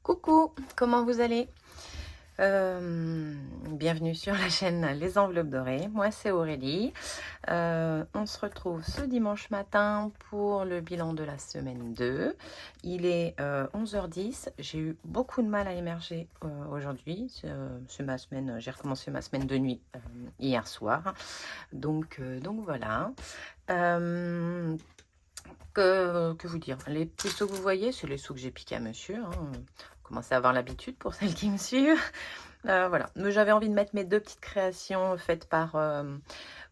Coucou, comment vous allez? Bienvenue sur la chaîne Les Enveloppes Dorées. Moi, c'est Aurélie. On se retrouve ce dimanche matin pour le bilan de la semaine 2. Il est 11h10. J'ai eu beaucoup de mal à émerger aujourd'hui. C'est ma semaine. J'ai recommencé ma semaine de nuit hier soir. Donc voilà. Que vous dire? Les petits sous que vous voyez, c'est les sous que j'ai piqués à monsieur. Vous commencez à avoir l'habitude pour celles qui me suivent. Voilà. Mais j'avais envie de mettre mes deux petites créations faites par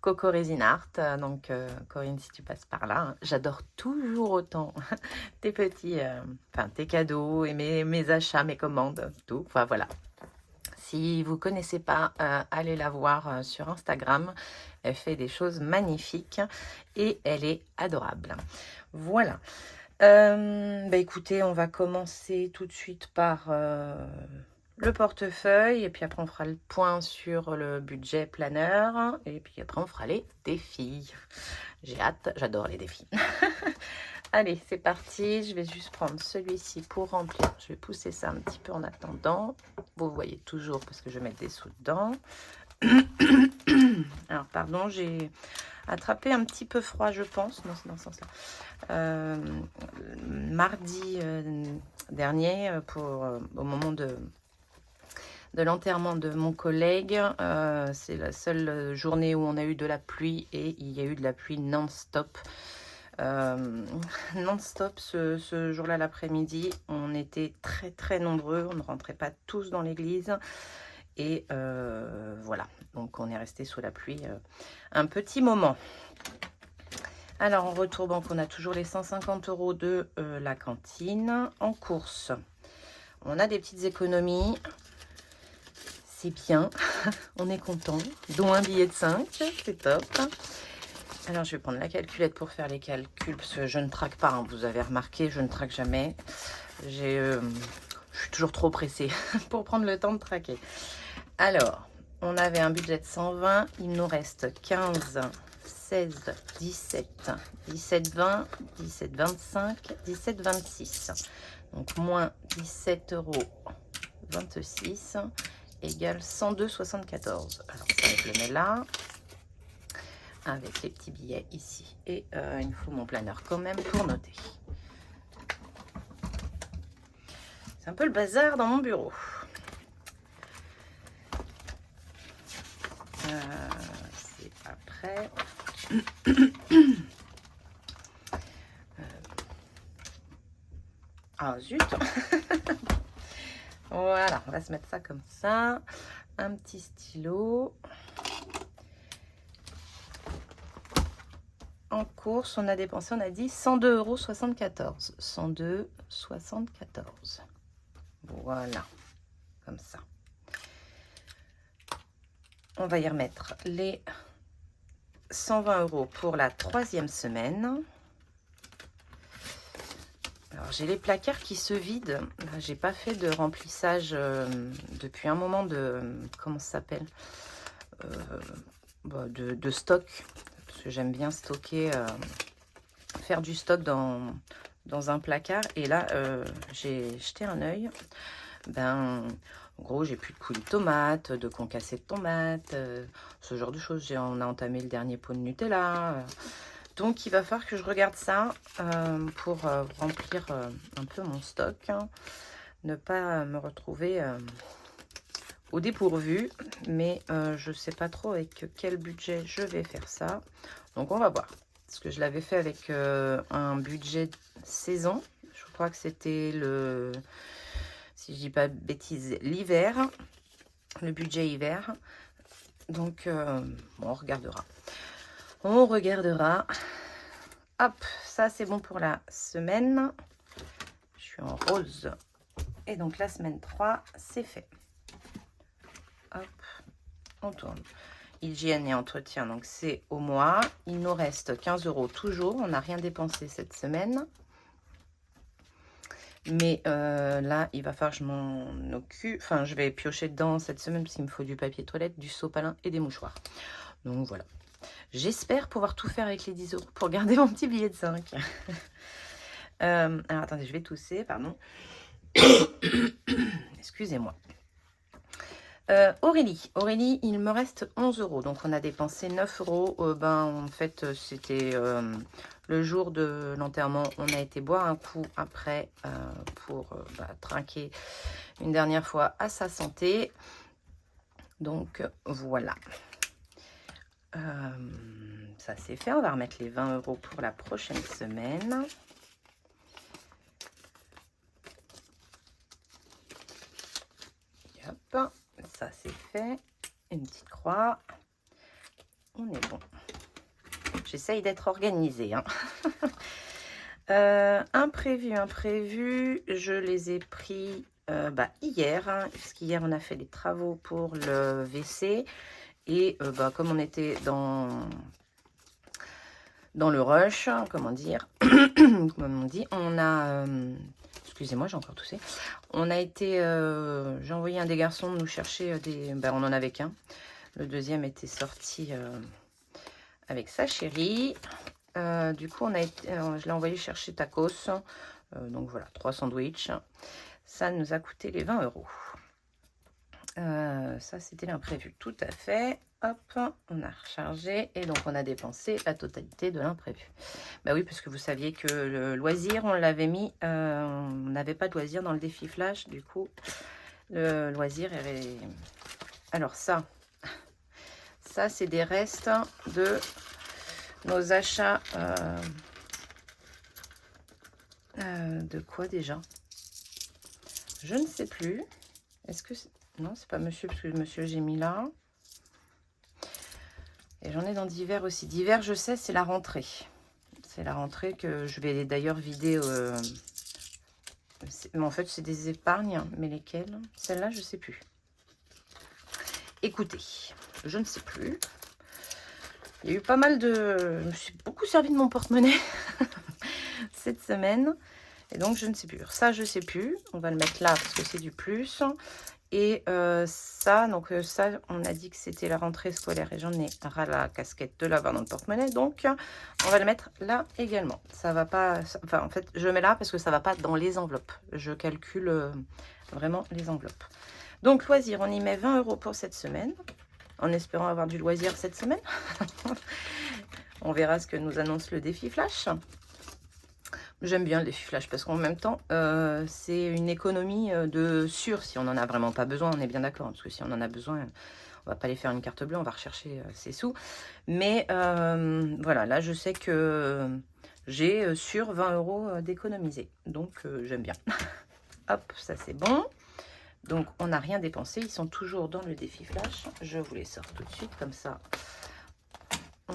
Coco Resin Art. Donc, Corinne, si tu passes par là, hein, j'adore toujours autant tes petits, tes cadeaux et mes achats, mes commandes, tout. Enfin, voilà. Si vous ne connaissez pas, allez la voir sur Instagram. Elle fait des choses magnifiques et elle est adorable. Voilà. Écoutez, on va commencer tout de suite par le portefeuille et puis après on fera le point sur le budget planeur et puis après on fera les défis. J'ai hâte, j'adore les défis. Allez, c'est parti. Je vais juste prendre celui-ci pour remplir. Je vais pousser ça un petit peu en attendant. Vous voyez toujours parce que je vais mettre des sous dedans. Alors, pardon, j'ai attrapé un petit peu froid, je pense. Non, c'est dans ce sens-là. Mardi dernier, au moment de l'enterrement de mon collègue, c'est la seule journée où on a eu de la pluie et il y a eu de la pluie non-stop. Non-stop ce jour-là l'après-midi, on était très nombreux, on ne rentrait pas tous dans l'église et voilà, donc on est resté sous la pluie un petit moment. Alors en retour banque, on a toujours les 150 € de la cantine. En course, on a des petites économies, c'est bien, on est content, dont un billet de 5, c'est top. Alors, je vais prendre la calculette pour faire les calculs, parce que je ne traque pas, hein, vous avez remarqué, je ne traque jamais. Je suis toujours trop pressée pour prendre le temps de traquer. Alors, on avait un budget de 120, il nous reste 15, 16, 17, 17, 20, 17, 25, 17, 26. Donc, moins 17 € 26 égale 102,74. Alors, ça, je le mets là. Avec les petits billets ici. Et il me faut mon planeur quand même pour noter. C'est un peu le bazar dans mon bureau. C'est après. Ah zut. Voilà, on va se mettre ça comme ça. Un petit stylo. En course, on a dépensé, on a dit 102,74 €. 102,74. Voilà, comme ça. On va y remettre les 120 € pour la 3e semaine. Alors, j'ai les placards qui se vident. J'ai pas fait de remplissage depuis un moment de... Comment ça s'appelle de stock. Parce que j'aime bien stocker, faire du stock dans un placard. Et là, j'ai jeté un œil. En gros, j'ai plus de coulis de tomates, de concassés de tomates, ce genre de choses. On a entamé le dernier pot de Nutella. Donc, il va falloir que je regarde ça pour remplir un peu mon stock. Ne pas me retrouver au dépourvu. Mais je ne sais pas trop avec quel budget je vais faire ça. Donc, on va voir. Parce que je l'avais fait avec un budget saison. Je crois que c'était le... Si je dis pas de bêtises, l'hiver, le budget hiver. Donc, bon, on regardera. On regardera. Hop, ça c'est bon pour la semaine. Je suis en rose. Et donc, la semaine 3, c'est fait. Hop, on tourne. Hygiène et entretien, donc c'est au mois. Il nous reste 15 € toujours. On n'a rien dépensé cette semaine. Mais là, il va falloir que je m'en occupe. Enfin, je vais piocher dedans cette semaine parce qu'il me faut du papier toilette, du sopalin et des mouchoirs. Donc voilà. J'espère pouvoir tout faire avec les 10 € pour garder mon petit billet de 5. Alors attendez, je vais tousser, pardon. Excusez-moi. Aurélie, il me reste 11 €. Donc, on a dépensé 9 €. En fait, c'était le jour de l'enterrement. On a été boire un coup après pour trinquer une dernière fois à sa santé. Donc, voilà. Ça, c'est fait. On va remettre les 20 € pour la prochaine semaine. Hop. Ça, c'est fait. Une petite croix. On est bon. J'essaye d'être organisée. Hein. Imprévu. Je les ai pris hier. Hein, parce qu'hier, on a fait les travaux pour le WC. Et comme on était dans le rush, comment dire, comme on dit, on a... excusez-moi, j'ai encore toussé. On a été... j'ai envoyé un des garçons nous chercher des... on en avait qu'un. Le deuxième était sorti avec sa chérie. Du coup, je l'ai envoyé chercher tacos. Donc voilà, 3 sandwichs. Ça nous a coûté les 20 €. Ça, c'était l'imprévu. Tout à fait. Hop, on a rechargé. Et donc, on a dépensé la totalité de l'imprévu. Bah oui, parce que vous saviez que le loisir, on l'avait mis... on n'avait pas de loisir dans le défi flash. Du coup, le loisir est... Alors, ça c'est des restes de nos achats... de quoi déjà? Je ne sais plus. Est-ce que... Non, c'est pas monsieur, parce que monsieur, j'ai mis là. Et j'en ai dans divers aussi. Divers, je sais, c'est la rentrée. C'est la rentrée que je vais d'ailleurs vider. Mais en fait, c'est des épargnes. Mais lesquelles? Celle-là, je ne sais plus. Écoutez, je ne sais plus. Il y a eu pas mal de... Je me suis beaucoup servi de mon porte-monnaie cette semaine. Et donc, je ne sais plus. Ça, je ne sais plus. On va le mettre là parce que c'est du plus. Et ça, on a dit que c'était la rentrée scolaire. Et j'en ai ras la casquette de l'avoir dans le porte-monnaie. Donc, on va le mettre là également. Ça va pas... en fait, je mets là parce que ça ne va pas dans les enveloppes. Je calcule vraiment les enveloppes. Donc, loisir, on y met 20 € pour cette semaine. En espérant avoir du loisir cette semaine. On verra ce que nous annonce le défi flash. J'aime bien le défi flash parce qu'en même temps, c'est une économie de sûr si on n'en a vraiment pas besoin. On est bien d'accord. Parce que si on en a besoin, on va pas aller faire une carte bleue. On va rechercher ses sous. Mais voilà, là, je sais que j'ai sur 20 € d'économiser. Donc, j'aime bien. Hop, ça c'est bon. Donc, on n'a rien dépensé. Ils sont toujours dans le défi flash. Je vous les sors tout de suite. Comme ça, on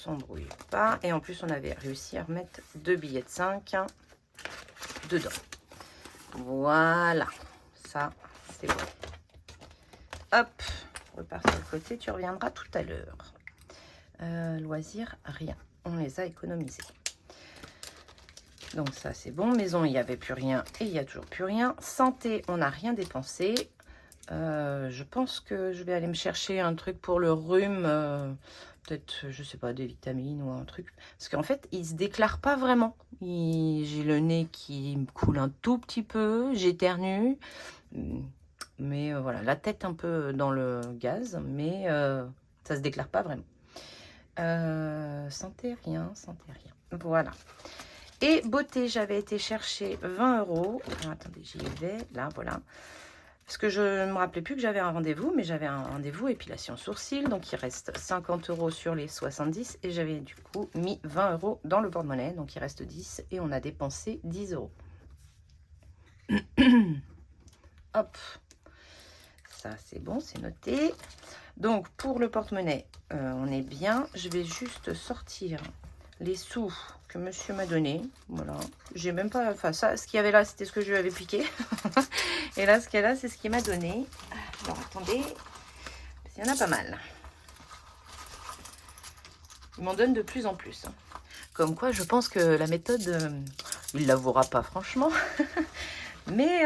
s'embrouille pas. Et en plus, on avait réussi à remettre 2 billets de 5 dedans. Voilà. Ça, c'est bon. Hop, repars sur le côté. Tu reviendras tout à l'heure. Loisirs, rien. On les a économisés. Donc ça, c'est bon. Maison, il n'y avait plus rien et il n'y a toujours plus rien. Santé, on n'a rien dépensé. Je pense que je vais aller me chercher un truc pour le rhume. Peut-être, je sais pas, des vitamines ou un truc. Parce qu'en fait, il se déclare pas vraiment. J'ai le nez qui me coule un tout petit peu. J'éternue. Mais voilà, la tête un peu dans le gaz. Mais ça se déclare pas vraiment. Santé, rien. Voilà. Et beauté, j'avais été chercher 20 €. Alors, attendez, j'y vais. Là, voilà. Parce que je ne me rappelais plus que j'avais un rendez-vous, mais j'avais un rendez-vous épilation sourcils. Donc, il reste 50 € sur les 70. Et j'avais du coup mis 20 € dans le porte-monnaie. Donc, il reste 10. Et on a dépensé 10 €. Hop. Ça, c'est bon, c'est noté. Donc, pour le porte-monnaie, on est bien. Je vais juste sortir les sous que monsieur m'a donné. Voilà. J'ai même pas... Enfin, ça, ce qu'il y avait là, c'était ce que je lui avais piqué. Et là, ce qu'il y a là, c'est ce qu'il m'a donné. Alors, attendez. Il y en a pas mal. Il m'en donne de plus en plus. Comme quoi, je pense que la méthode, il l'avouera pas, franchement. Mais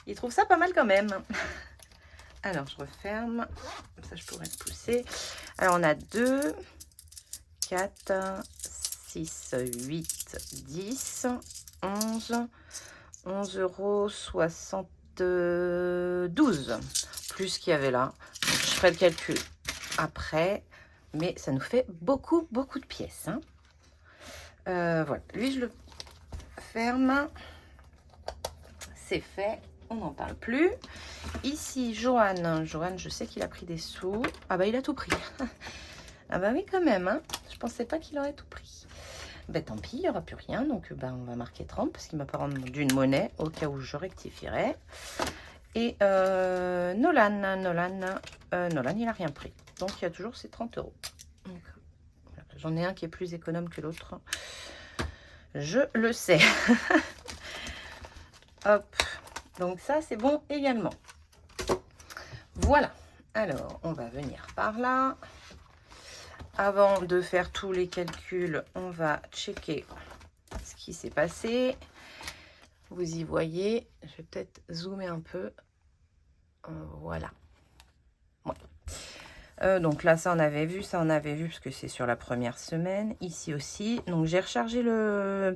il trouve ça pas mal quand même. Alors, je referme. Comme ça, je pourrais le pousser. Alors, on a 2, 4, 6, 8, 10, 11, 11 €, 60 12 plus ce qu'il y avait là. Donc, je ferai le calcul après, mais ça nous fait beaucoup de pièces, hein. Voilà, lui je le ferme, c'est fait, on n'en parle plus. Ici Johan, je sais qu'il a pris des sous. Ah bah il a tout pris. Ah bah oui quand même, hein. Je pensais pas qu'il aurait tout pris. Ben tant pis, il n'y aura plus rien, donc on va marquer 30 parce qu'il m'a pas rendu une monnaie au cas où je rectifierai. Et Nolan, il a rien pris, donc il y a toujours ses 30 euros. J'en ai un qui est plus économe que l'autre, je le sais. Hop, donc ça c'est bon également. Voilà, alors on va venir par là. Avant de faire tous les calculs, on va checker ce qui s'est passé. Vous y voyez, je vais peut-être zoomer un peu. Voilà. Ouais. Donc là, ça on avait vu, parce que c'est sur la première semaine. Ici aussi. Donc j'ai rechargé la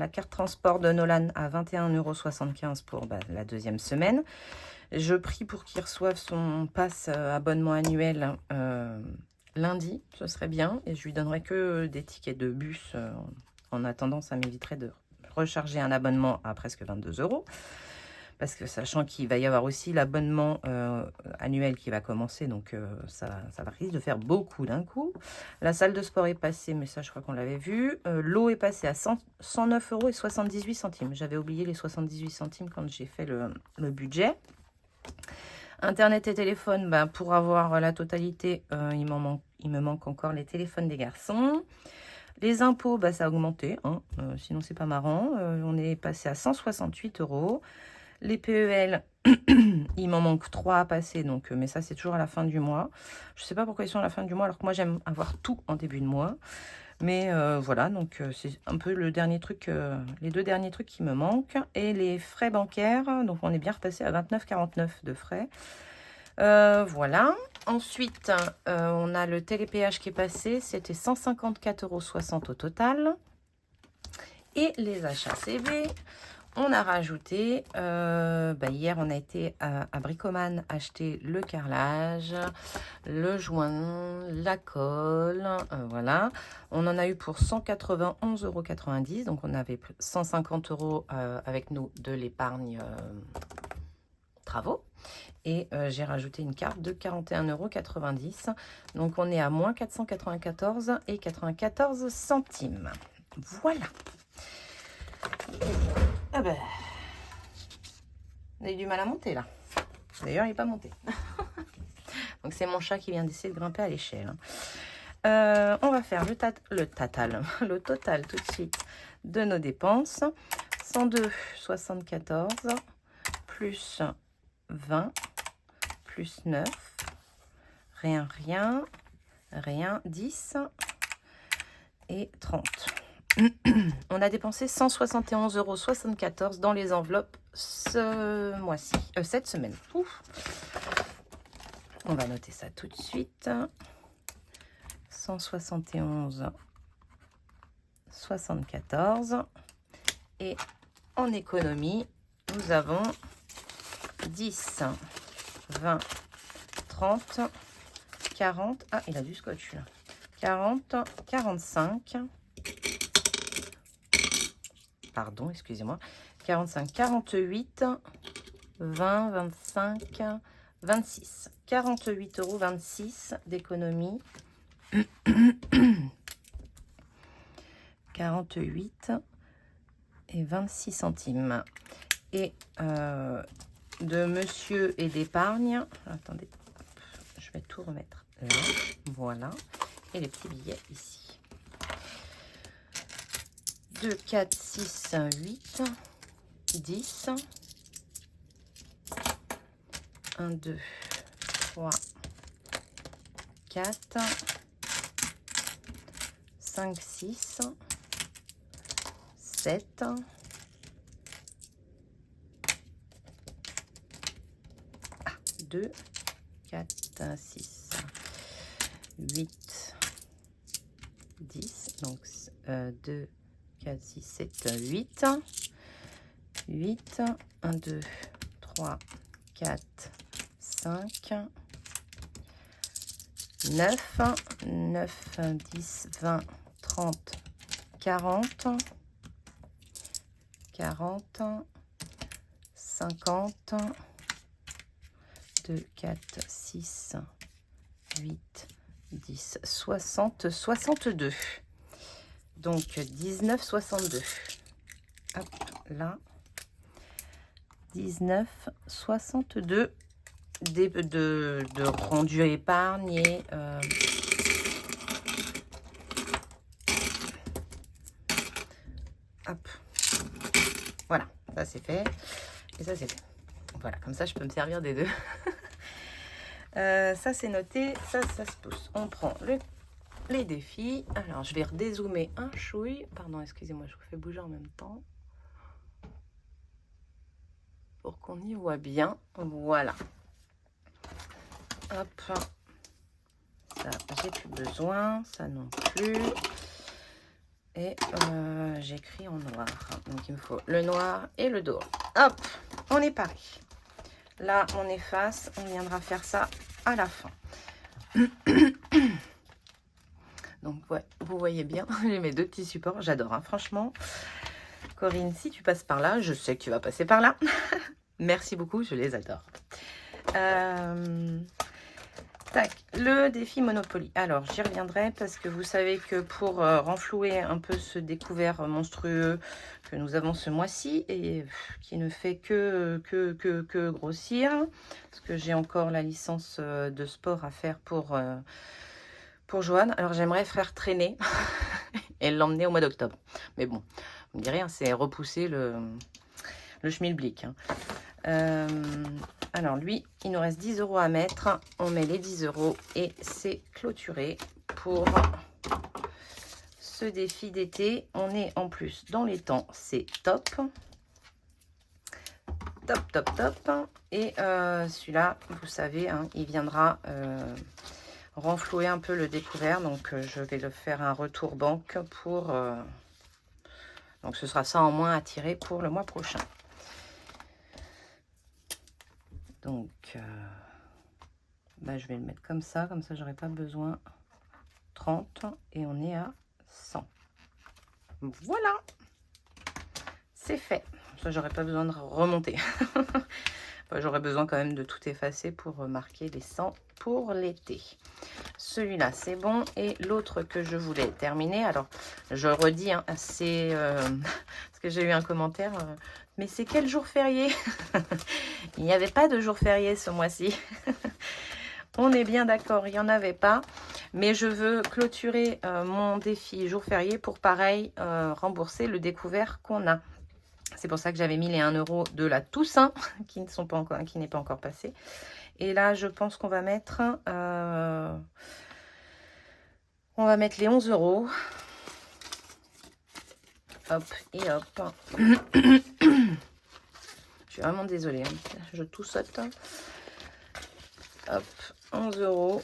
carte transport de Nolan à 21,75 € pour la deuxième semaine. Je prie pour qu'il reçoive son pass abonnement annuel lundi, ce serait bien. Et je lui donnerai que des tickets de bus. En attendant, ça m'éviterait de recharger un abonnement à presque 22 €. Parce que sachant qu'il va y avoir aussi l'abonnement annuel qui va commencer, donc ça va risque de faire beaucoup d'un coup. La salle de sport est passée, mais ça je crois qu'on l'avait vu. L'eau est passée à 109,78 €. J'avais oublié les 78 centimes quand j'ai fait le budget. Internet et téléphone, pour avoir la totalité, il me manque encore les téléphones des garçons. Les impôts, ça a augmenté, hein, sinon c'est pas marrant. On est passé à 168 €. Les PEL, il m'en manque 3 à passer, donc, mais ça c'est toujours à la fin du mois. Je sais pas pourquoi ils sont à la fin du mois, alors que moi j'aime avoir tout en début de mois. Mais voilà, donc c'est un peu le dernier truc, les deux derniers trucs qui me manquent. Et les frais bancaires, donc on est bien repassé à 29,49 € de frais. Voilà. Ensuite, on a le télépéage qui est passé, c'était 154,60 € au total. Et les achats CV, on a rajouté, hier on a été à Bricoman acheter le carrelage, le joint, la colle, voilà. On en a eu pour 191,90 €, donc on avait 150 € avec nous de l'épargne travaux. Et j'ai rajouté une carte de 41,90 €. Donc on est à moins 494,94 centimes. Voilà. Ah ben, on a eu du mal à monter là. D'ailleurs, il n'est pas monté. Donc c'est mon chat qui vient d'essayer de grimper à l'échelle. On va faire le total tout de suite de nos dépenses. 102,74 plus 20 plus 9, rien, 10 et 30. On a dépensé 171,74 € dans les enveloppes ce mois-ci, cette semaine. Ouf. On va noter ça tout de suite. 171,74. Et en économie, nous avons 10, 20, 30, 40. Ah, il a du scotch là. 40, 45. Pardon, excusez-moi. 45, 48, 20, 25, 26. 48,26 € d'économie. 48 et 26 centimes. Et de monsieur et d'épargne. Attendez, je vais tout remettre là. Voilà. Et les petits billets ici. 2, 4, 6, 8, 10. 1, 2, 3, 4, 5, 6, 7, 2, 4, 6, 8, 10. Donc 2, 4, 6, 7, 8. 8, 1, 2, 3, 4, 5, 9, 9, 10, 20, 30, 40, 40, 50, 2, 4, 6, 8, 10, 60, 62. Donc 19, 62. Hop, là. 19, 62 de rendu épargné. Hop. Voilà, ça c'est fait. Et ça c'est fait. Voilà, comme ça je peux me servir des deux. Ça c'est noté, ça se pousse. On prend les défis. Alors je vais redézoomer un chouille. Pardon, excusez-moi, je vous fais bouger en même temps. Pour qu'on y voit bien. Voilà. Hop. Ça, j'ai plus besoin. Ça non plus. Et j'écris en noir. Donc il me faut le noir et le doré. Hop, on est paré. Là, on efface. On viendra faire ça à la fin. Donc, ouais, vous voyez bien, j'ai mes deux petits supports. J'adore, hein, franchement. Corinne, si tu passes par là, je sais que tu vas passer par là. Merci beaucoup, je les adore. Tac, le défi Monopoly. Alors, j'y reviendrai parce que vous savez que pour renflouer un peu ce découvert monstrueux que nous avons ce mois-ci et qui ne fait que grossir, parce que j'ai encore la licence de sport à faire pour Joanne. Alors, j'aimerais faire traîner et l'emmener au mois d'octobre. Mais bon, vous me direz, hein, c'est repousser le schmilblick. Hein. Alors lui, il nous reste 10 € à mettre. On met les 10 € et c'est clôturé pour ce défi d'été. On est en plus dans les temps, c'est top. Top, top, top. Et celui-là, vous savez, hein, il viendra renflouer un peu le découvert. Donc je vais le faire un retour banque pour... donc ce sera ça en moins à tirer pour le mois prochain. Donc, bah, je vais le mettre comme ça j'aurai pas besoin. 30 et on est à 100. Voilà, c'est fait. Ça, j'aurais pas besoin de remonter. Enfin, j'aurais besoin quand même de tout effacer pour marquer les 100 pour l'été. Celui-là, c'est bon. Et l'autre que je voulais terminer, alors je redis, hein, c'est parce que j'ai eu un commentaire. Mais c'est quel jour férié? Il n'y avait pas de jour férié ce mois-ci. On est bien d'accord, il n'y en avait pas. Mais je veux clôturer mon défi jour férié pour, pareil, rembourser le découvert qu'on a. C'est pour ça que j'avais mis les 1 € de la Toussaint qui n'est pas encore passé. Et là, je pense qu'on va mettre... on va mettre les 11 €. Hop et hop. Je suis vraiment désolée, hein. Je toussote. Hop, 11 €.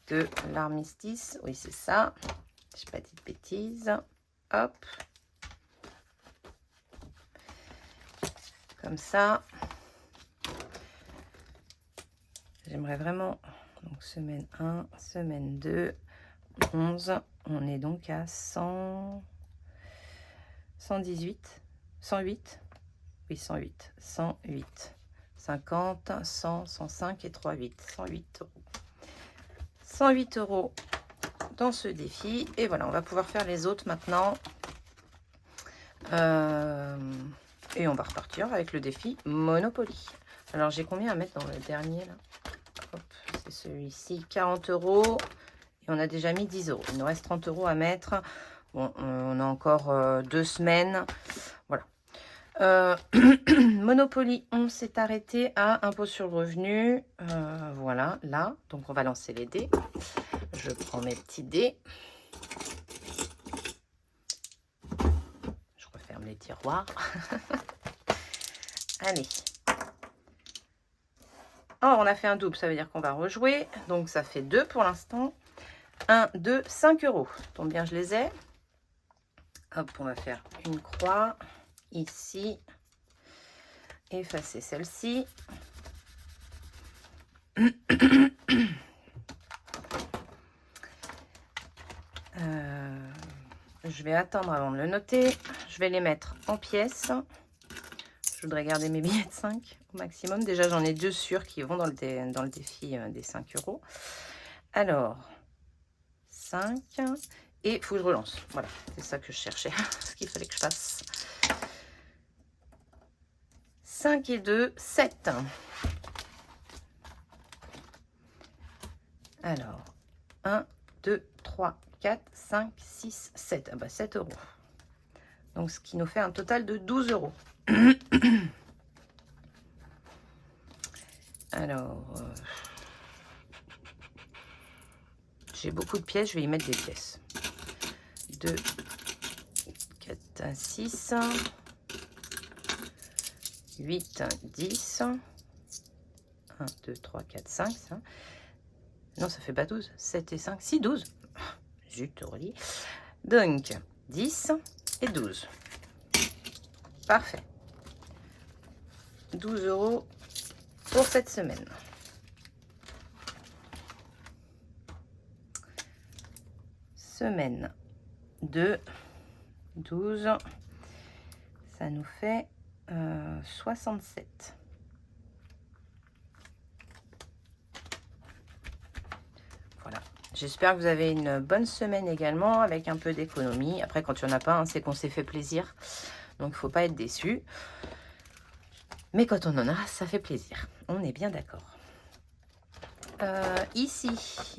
De l'armistice. Oui, c'est ça. Je n'ai pas dit de bêtises. Hop. Comme ça. J'aimerais vraiment... Donc, semaine 1, semaine 2, 11. On est donc à 100... 118, 108, oui 108, 108, 50, 100, 105 et 3, 8, 108 €. 108 € dans ce défi. Et voilà, on va pouvoir faire les autres maintenant. Et on va repartir avec le défi Monopoly. Alors j'ai combien à mettre dans le dernier là? Hop, c'est celui-ci, 40 €. Et on a déjà mis 10 €. Il nous reste 30 € à mettre. Bon, on a encore 2 semaines. Voilà. Monopoly, on s'est arrêté à impôt sur le revenu. Voilà, là. Donc, on va lancer les dés. Je prends mes petits dés. Je referme les tiroirs. Allez. Oh, on a fait un double, ça veut dire qu'on va rejouer. Donc, ça fait 2 pour l'instant. 1, 2, 5 €. Tombe bien, je les ai. Hop, on va faire une croix ici. Effacer celle-ci. Je vais attendre avant de le noter. Je vais les mettre en pièces. Je voudrais garder mes billets de 5 au maximum. Déjà, j'en ai 2 sûrs qui vont dans le défi des 5 €. Alors, 5. Et il faut que je relance. Voilà, c'est ça que je cherchais. Ce qu'il fallait que je fasse. 5 et 2, 7. Alors, 1, 2, 3, 4, 5, 6, 7. Ah bah 7 €. Donc, ce qui nous fait un total de 12 €. Alors, j'ai beaucoup de pièces, je vais y mettre des pièces. 2, 4, 6, 8, 10. 1, 2, 3, 4, 5. Ça. Non, ça fait pas 12. 7 et 5, si, 12. Zut, relis. Donc, 10 et 12. Parfait. 12 € pour cette semaine. Semaine 2, 12. Ça nous fait 67. Voilà. J'espère que vous avez une bonne semaine également, avec un peu d'économie. Après, quand il n'y en a pas, hein, c'est qu'on s'est fait plaisir. Donc, il ne faut pas être déçu. Mais quand on en a, ça fait plaisir. On est bien d'accord. Ici,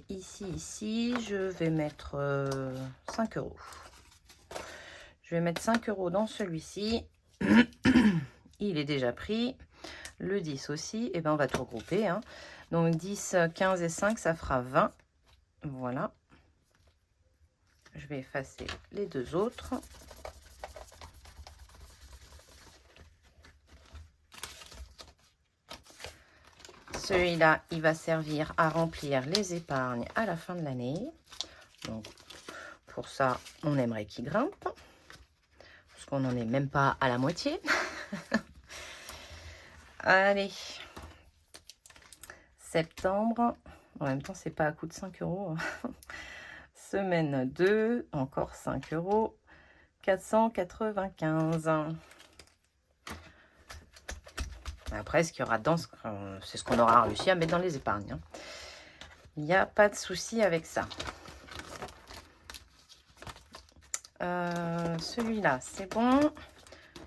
je vais mettre 5 €. Je vais mettre 5 € dans celui-ci. Il est déjà pris. Le 10 aussi. Et ben on va tout regrouper. Hein. Donc 10, 15 et 5, ça fera 20. Voilà. Je vais effacer les deux autres. Celui-là, il va servir à remplir les épargnes à la fin de l'année. Donc, pour ça, on aimerait qu'il grimpe. Parce qu'on n'en est même pas à la moitié. Allez. Septembre. En même temps, c'est pas à coût de 5 €. Semaine 2, encore 5 €. 495. Après, ce qu'il y aura dedans, c'est ce qu'on aura réussi à mettre dans les épargnes. Hein. Il n'y a pas de souci avec ça. Celui-là, c'est bon.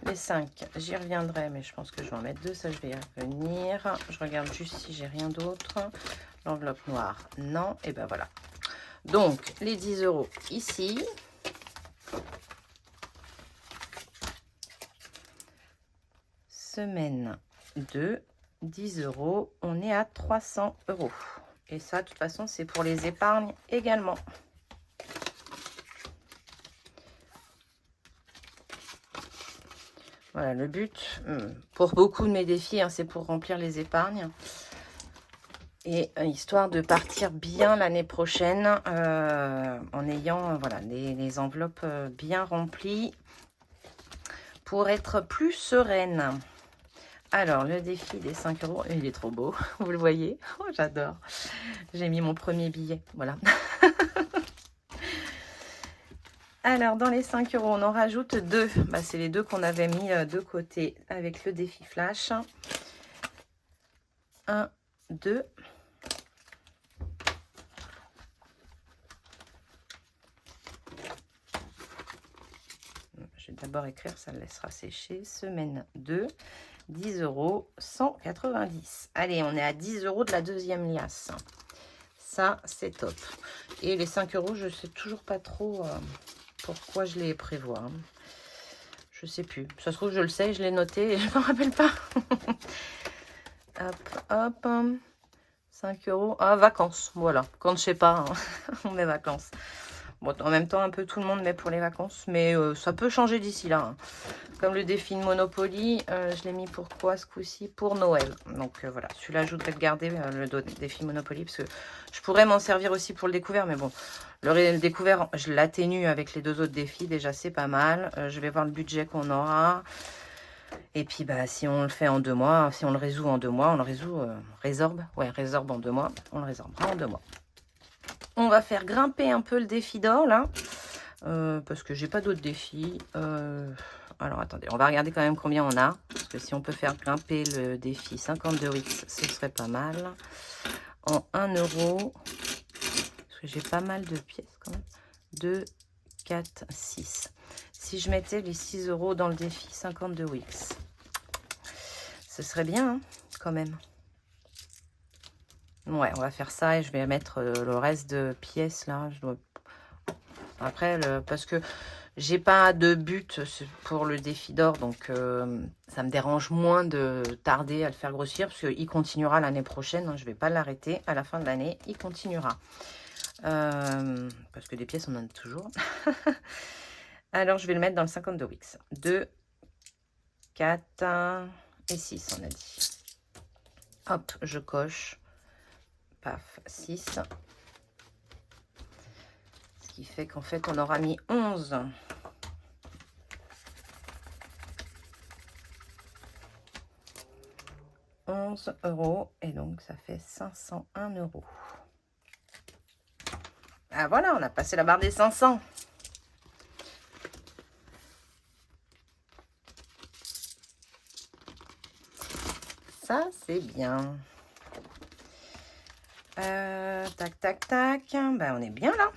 Les 5, j'y reviendrai, mais je pense que je vais en mettre 2. Ça, je vais y revenir. Je regarde juste si j'ai rien d'autre. L'enveloppe noire, non. Et ben voilà. Donc, les 10 € ici. Semaine 2, 10 €. On est à 300 €. Et ça, de toute façon, c'est pour les épargnes également. Voilà, le but, pour beaucoup de mes défis, hein, c'est pour remplir les épargnes. Et histoire de partir bien l'année prochaine en ayant voilà, les enveloppes bien remplies pour être plus sereine. Alors, le défi des 5 €, il est trop beau, vous le voyez. Oh, j'adore. J'ai mis mon premier billet, voilà. Alors, dans les 5 €, on en rajoute 2. Bah, c'est les 2 qu'on avait mis de côté avec le défi flash. 1, 2. Je vais d'abord écrire, ça le laissera sécher. Semaine 2, 10 €, 190. Allez, on est à 10 € de la deuxième liasse. Ça, c'est top. Et les 5 €, je ne sais toujours pas trop pourquoi je les prévois. Hein. Je ne sais plus. Ça se trouve, je le sais, je l'ai noté et je ne me rappelle pas. Hop, hop. 5 €. Ah, vacances. Voilà. Quand je ne sais pas, hein, on met vacances. Bon, en même temps, un peu tout le monde met pour les vacances, mais ça peut changer d'ici là. Hein. Comme le défi de Monopoly, je l'ai mis pour quoi ce coup-ci? Pour Noël. Donc voilà, celui-là, je voudrais le garder, le défi Monopoly, parce que je pourrais m'en servir aussi pour le découvert, mais bon, le découvert, je l'atténue avec les 2 autres défis, déjà c'est pas mal. Je vais voir le budget qu'on aura. Et puis, bah, si on le fait en 2 mois, si on le résout en 2 mois, on le résout, résorbe. Ouais, résorbe en 2 mois, on le résorbera en 2 mois. On va faire grimper un peu le défi d'or, là. Parce que j'ai pas d'autres défis. Alors, attendez, on va regarder quand même combien on a. Parce que si on peut faire grimper le défi 52 Wix, ce serait pas mal. En 1 euro, parce que j'ai pas mal de pièces quand même. 2, 4, 6. Si je mettais les 6 euros dans le défi 52 Wix, ce serait bien, hein, quand même. Ouais, on va faire ça et je vais mettre le reste de pièces là. Je dois... Après, parce que j'ai pas de but pour le défi d'or, donc ça me dérange moins de tarder à le faire grossir, parce qu'il continuera l'année prochaine, hein, je vais pas l'arrêter, à la fin de l'année, il continuera. Parce que des pièces, on en a toujours. Alors, je vais le mettre dans le 52 Wix. 2, 4 et 6, on a dit. Hop, je coche. Paf, 6. Ce qui fait qu'en fait, on aura mis 11. 11 euros. Et donc, ça fait 501 euros. Ah voilà, on a passé la barre des 500. Ça, c'est bien. Tac, tac, tac. Ben, on est bien là.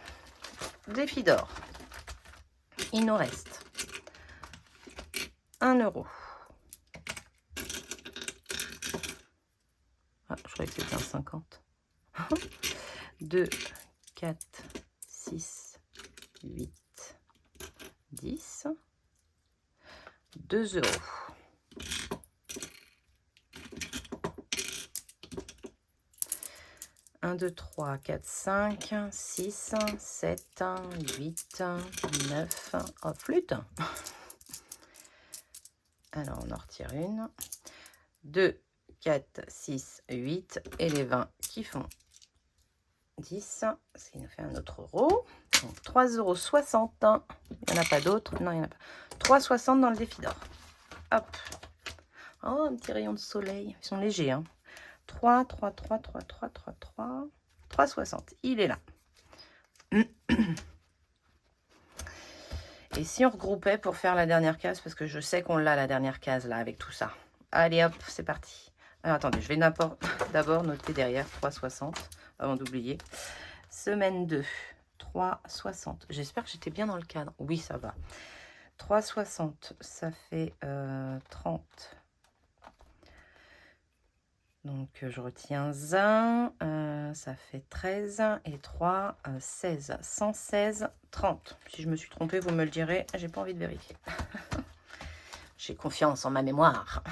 Défi d'or. Il nous reste 1 euro. Ah, je croyais que c'était un 50. 2, 4, 6, 8, 10. 2 euros. 1, 2, 3, 4, 5, 6, 7, 8, 9. Oh, flûte. Alors, on en retire une. 2, 4, 6, 8. Et les 20 qui font 10. Ce qui nous fait un autre euro. Donc, 3,60 €. Il n'y en a pas d'autres. Non, il n'y en a pas. 3,60 € dans le défi d'or. Hop. Oh, un petit rayon de soleil. Ils sont légers, hein. 3, 3, 3, 3, 3, 3, 3. 3,60. Il est là. Et si on regroupait pour faire la dernière case, parce que je sais qu'on l'a la dernière case là avec tout ça. Allez hop, c'est parti. Alors attendez, je vais d'abord noter derrière 3,60 avant d'oublier. Semaine 2, 3,60. J'espère que j'étais bien dans le cadre. Oui, ça va. 3,60, ça fait 30. Donc, je retiens 1, ça fait 13 et 3, 16. 116, 30. Si je me suis trompée, vous me le direz. J'ai pas envie de vérifier. J'ai confiance en ma mémoire.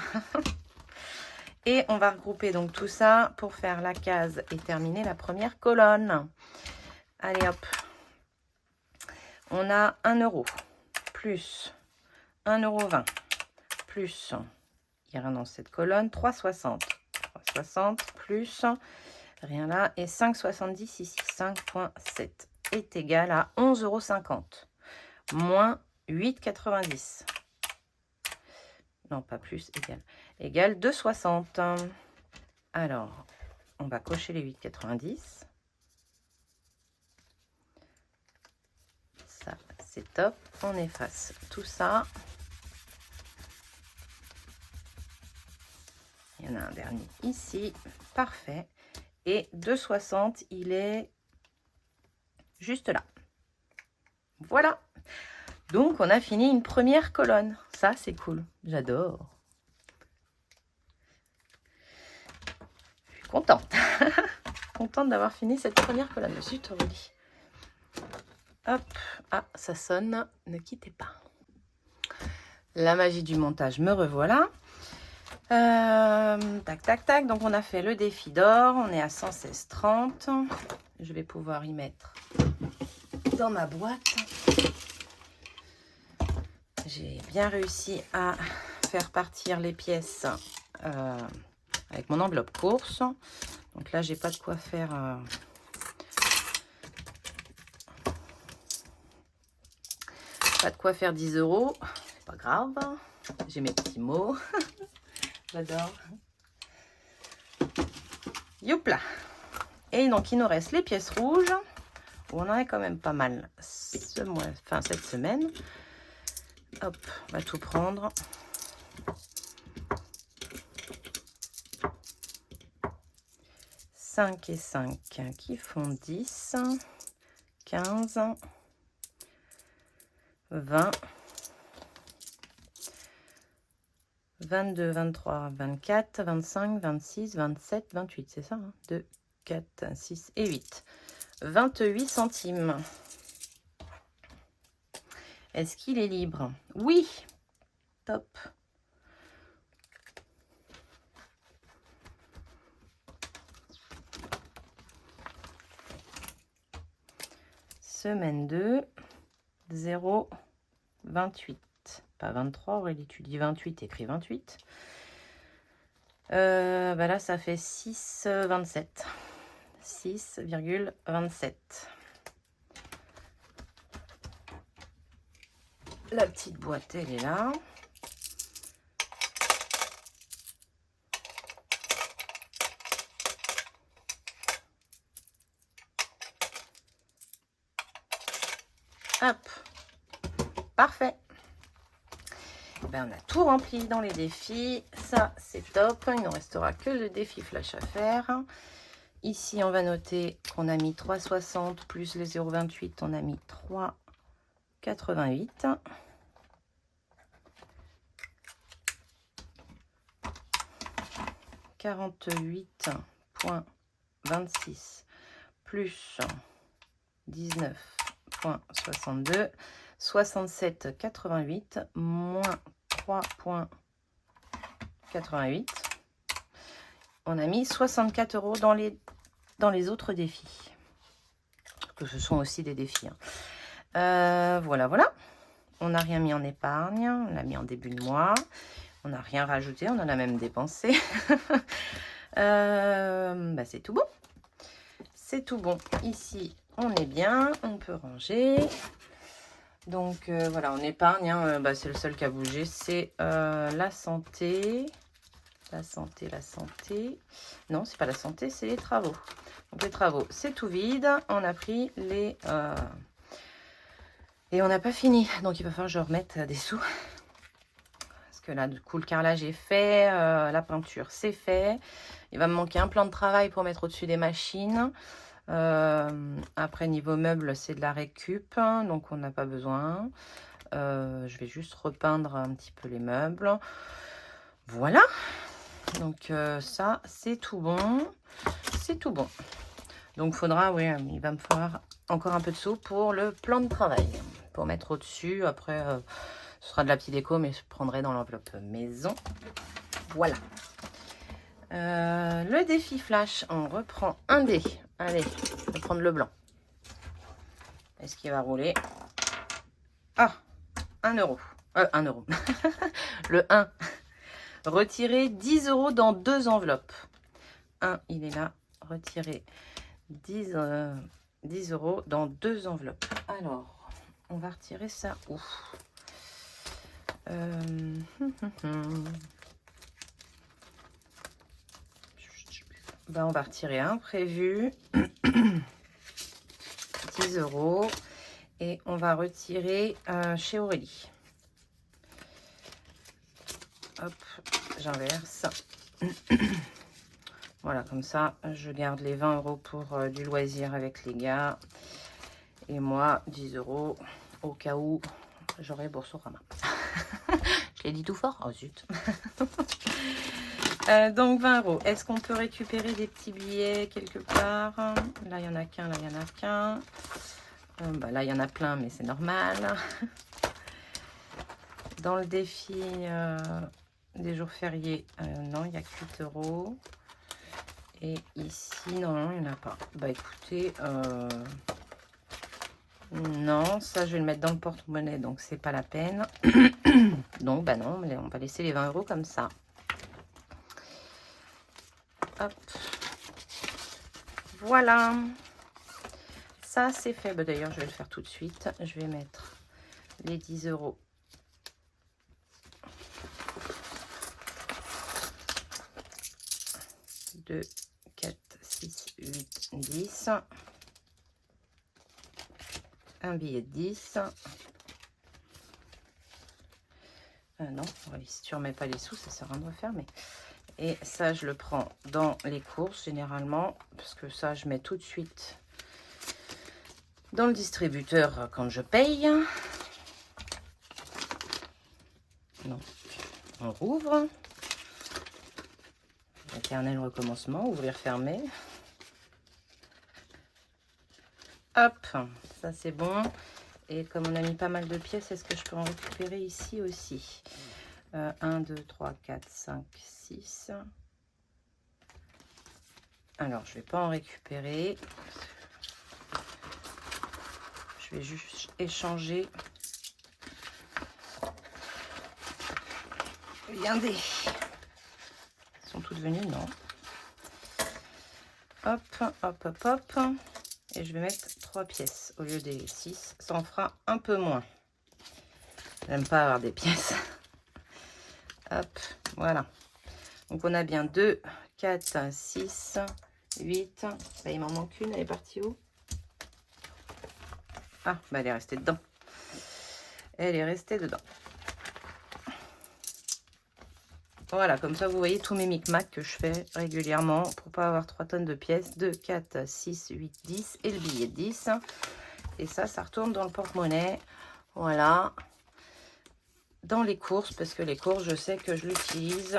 Et on va regrouper donc tout ça pour faire la case et terminer la première colonne. Allez, hop. On a 1 euro plus 1,20 € plus, il n'y a rien dans cette colonne, 3,60. 60 plus, rien là, et 5,70 ici, 5,7 est égal à 11,50 € moins 8,90. Non, pas plus, égal 2,60. Alors, on va cocher les 8,90. Ça, c'est top. On efface tout ça. Il y en a un dernier ici. Parfait. Et 2,60, il est juste là. Voilà. Donc, on a fini une première colonne. Ça, c'est cool. J'adore. Je suis contente. Contente d'avoir fini cette première colonne. Zut, Aurélie. Hop. Ah, ça sonne. Ne quittez pas. La magie du montage, me revoilà. Tac, tac, tac. Donc, on a fait le défi d'or. On est à 116,30. Je vais pouvoir y mettre dans ma boîte. J'ai bien réussi à faire partir les pièces avec mon enveloppe course. Donc là, j'ai pas de quoi faire... pas de quoi faire 10 €. C'est pas grave. J'ai mes petits mots. J'adore. Youpla. Et donc, il nous reste les pièces rouges. Où on en a quand même pas mal ce mois, enfin cette semaine. Hop, on va tout prendre. Et 5 qui font 10, 15, 20, 22, 23, 24, 25, 26, 27, 28, c'est ça, hein, 2, 4, 6 et 8. 28 centimes. Est-ce qu'il est libre? Oui. Top. Semaine 2, 0, 28. Pas 23, Aurélie, tu dis 28, écris 28. Bah là, ça fait 6, 27. 6,27. La petite boîte, elle est là. Hop. Parfait. Ben, on a tout rempli dans les défis. Ça, c'est top. Il ne restera que le défi flash à faire. Ici, on va noter qu'on a mis 3,60 plus les 0,28. On a mis 3,88. 48,26 plus 19,62. 67,88 moins 3,88. On a mis 64 € dans les autres défis. Que ce sont aussi des défis. Hein. Voilà, voilà. On n'a rien mis en épargne. On l'a mis en début de mois. On n'a rien rajouté. On en a même dépensé. Bah, c'est tout bon. C'est tout bon. Ici, on est bien. On peut ranger. Donc, voilà, on épargne. Hein, bah, c'est le seul qui a bougé. C'est la santé. La santé. Non, c'est pas la santé, c'est les travaux. Donc, les travaux, c'est tout vide. On a pris les... Et on n'a pas fini. Donc, il va falloir que je remette des sous. Parce que là, du coup, le carrelage est fait. La peinture, c'est fait. Il va me manquer un plan de travail pour mettre au-dessus des machines. Après, niveau meubles, c'est de la récup. Donc, on n'a pas besoin. Je vais juste repeindre un petit peu les meubles. Voilà. Donc, ça, c'est tout bon. C'est tout bon. Donc, faudra, oui, il va me falloir encore un peu de sous pour le plan de travail. Pour mettre au-dessus. Après, ce sera de la petite déco, mais je prendrai dans l'enveloppe maison. Voilà. Le défi flash, on reprend un dé. Allez, je vais prendre le blanc. Est-ce qu'il va rouler? Ah, 1 €. 1 €. Le 1. Retirer 10 € dans 2 enveloppes. 1, il est là. Retirer 10 € dans 2 enveloppes. Alors, on va retirer ça où? Ben, on va retirer un prévu. 10 € et on va retirer chez Aurélie. Hop, j'inverse. Voilà, comme ça, je garde les 20 € pour du loisir avec les gars. Et moi, 10 € au cas où j'aurai Boursorama. Je l'ai dit tout fort? Oh zut. Donc 20 €. Est-ce qu'on peut récupérer des petits billets quelque part? Là, il n'y en a qu'un, là, il n'y en a qu'un. Bah, là, il y en a plein, mais c'est normal. Dans le défi des jours fériés, non, il n'y a que 8 €. Et ici, non, il n'y en a pas. Bah écoutez, Non, ça je vais le mettre dans le porte-monnaie, donc c'est pas la peine. Donc bah non, on va laisser les 20 € comme ça. Hop. Voilà. Ça c'est fait. Bah, d'ailleurs je vais le faire tout de suite. Je vais mettre les 10 €. 2, 4, 6, 8, 10. Un billet de 10. Non, si tu remets pas les sous, ça sert à rien de refaire. Mais... Et ça, je le prends dans les courses, généralement. Parce que ça, je mets tout de suite dans le distributeur quand je paye. Donc, on rouvre. Éternel recommencement, ouvrir, fermer. Hop, ça c'est bon. Et comme on a mis pas mal de pièces, est-ce que je peux en récupérer ici aussi? 1, 2, 3, 4, 5, 6. Alors, je vais pas en récupérer. Je vais juste échanger. Regardez. Elles sont toutes venues, non? Hop, hop, hop, hop. Et je vais mettre 3 pièces au lieu des 6. Ça en fera un peu moins. J'aime pas avoir des pièces. Hop, voilà. Donc on a bien 2, 4, 6, 8. Bah, il m'en manque une, elle est partie où? Ah, bah elle est restée dedans. Elle est restée dedans. Voilà, comme ça vous voyez tous mes micmacs que je fais régulièrement pour pas avoir 3 tonnes de pièces. 2, 4, 6, 8, 10 et le billet de 10. Et ça retourne dans le porte-monnaie. Voilà. Dans les courses, parce que les courses, je sais que je l'utilise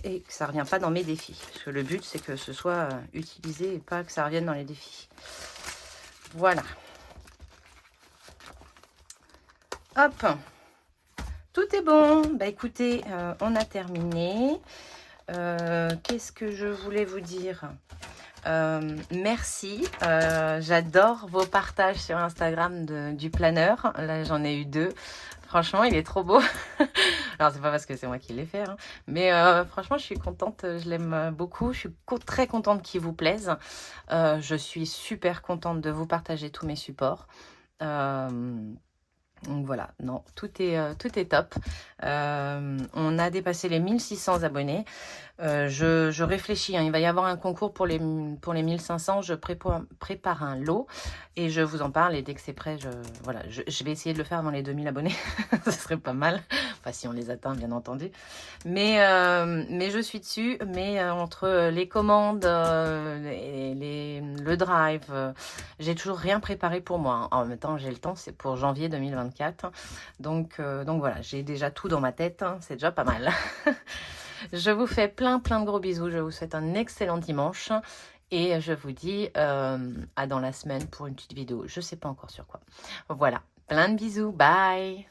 et que ça ne revient pas dans mes défis. Parce que le but, c'est que ce soit utilisé et pas que ça revienne dans les défis. Voilà. Hop. Tout est bon. Bah écoutez, on a terminé. Qu'est-ce que je voulais vous dire? Merci. J'adore vos partages sur Instagram du planeur. Là, j'en ai eu 2. Franchement, il est trop beau. Alors, c'est pas parce que c'est moi qui l'ai fait, hein. Mais franchement, je suis contente. Je l'aime beaucoup. Je suis très contente qu'il vous plaise. Je suis super contente de vous partager tous mes supports. Donc voilà, non, tout est top. On a dépassé les 1600 abonnés. Je réfléchis, hein, il va y avoir un concours pour les 1500. Je prépare un lot et je vous en parle. Et dès que c'est prêt, je vais essayer de le faire avant les 2000 abonnés. Ce serait pas mal. Enfin, si on les atteint, bien entendu. Mais je suis dessus. Mais entre les commandes, le drive, j'ai toujours rien préparé pour moi, hein. En même temps, j'ai le temps, c'est pour janvier 2024. Donc voilà, j'ai déjà tout dans ma tête, hein. C'est déjà pas mal. Je vous fais plein de gros bisous. Je vous souhaite un excellent dimanche. Et je vous dis à dans la semaine pour une petite vidéo. Je sais pas encore sur quoi. Voilà, plein de bisous. Bye!